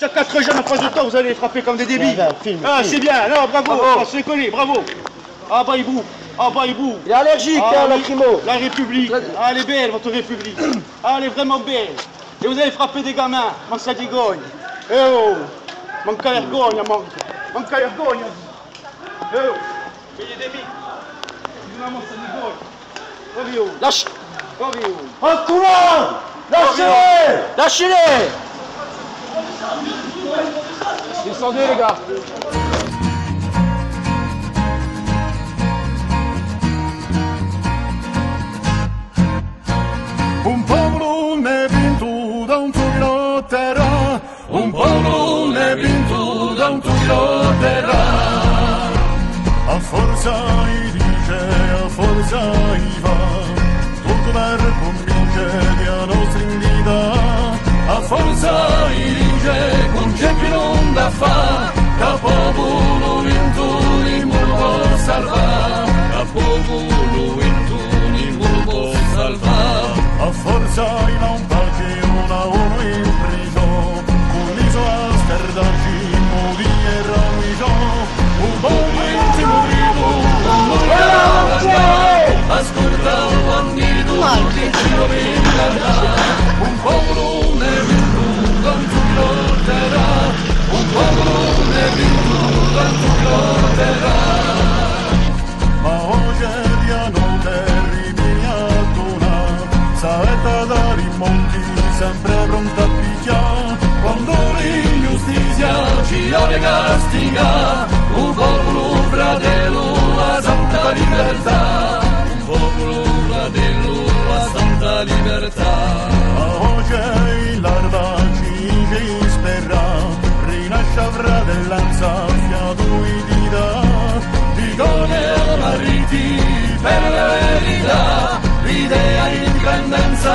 4 jeunes en face de toi, vous allez les frapper comme des débiles. Ah, c'est bien, non, bravo, on se les connaît, bravo. Ah bah il boue, ah bah il boue. Il est allergique, hein, lacrymo. La République, ah, elle est belle, votre République. Ah, elle est vraiment belle. Et vous allez frapper des gamins, manque ça dégogne. Eh oh, manque à l'ergogne, manque à l'ergogne. Eh oh, mais il est débile. Manque ça dégogne. Ovio. Lâche. Ovio. Ancora! Lâchez-les! Lâchez-les! Descendez les gars. Un popolo ne vinto da un tuo terra, un popolo ne vinto da un tuo terra. A forza i dice, a forza i va, tutto per convincere a nostra invita. A forza i dice, con c'è più non da fa, che popolo vinto ni può salvare, che popolo vinto ni può salvare. A forza in un pace una uomo in prigione, con l'iso a scardarci, modi e ramiso, un po' in morivo, un morire ascolta un bandito, che ci lo venga, un popolo ne vinto, tanto lotterà, un popolo ne vinto, tanto lotterà. Ma oggi è piano terribile a donare, saetta dai monti, sempre pronta a picchiare, quando l'ingiustizia ci vuole castiga, un popolo fratello, la santa libertà, un popolo fratello, la santa libertà. Oggi l'arba ci spera, rinasce fratellanza, fiato e dita, dicono mariti per la verità, l'idea indipendenza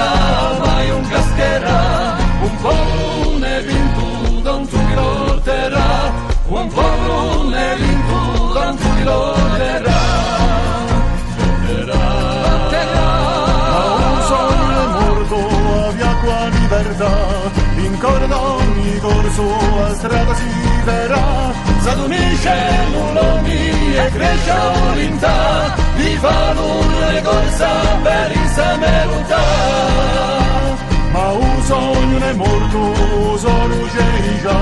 mai un cascherà, un popolo ne vinto da un tuo lotterà, un popolo ne vinto da un tuo lotterà. Ma un sogno è morto, avvia qua libertà, in corda ogni corso a strada si verrà, s'adunisce l'uomi e cresce l'unità, di fanno le corsa per insieme lottare. Ma un sogno è morto, solo c'è già,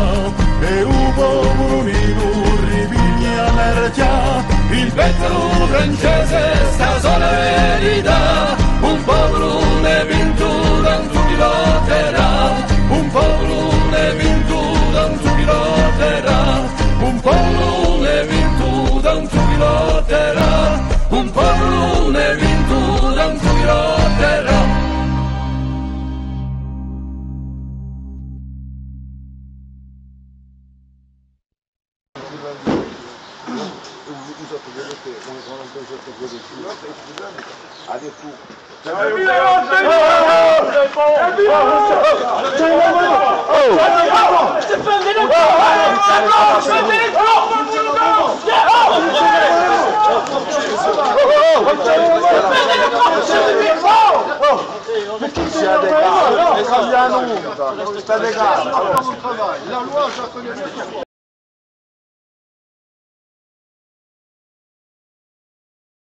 e un popolo unito ripiglia l'ertia, il petto francese sta sola verità, un popolo ne vinto tanto chi lotterà, un popolo ne vinto tanto chi lotterà, un popolo ne vinto tanto chi lotterà, un popolo ne vinto tanto chi lotterà. La loi, je la connais bien.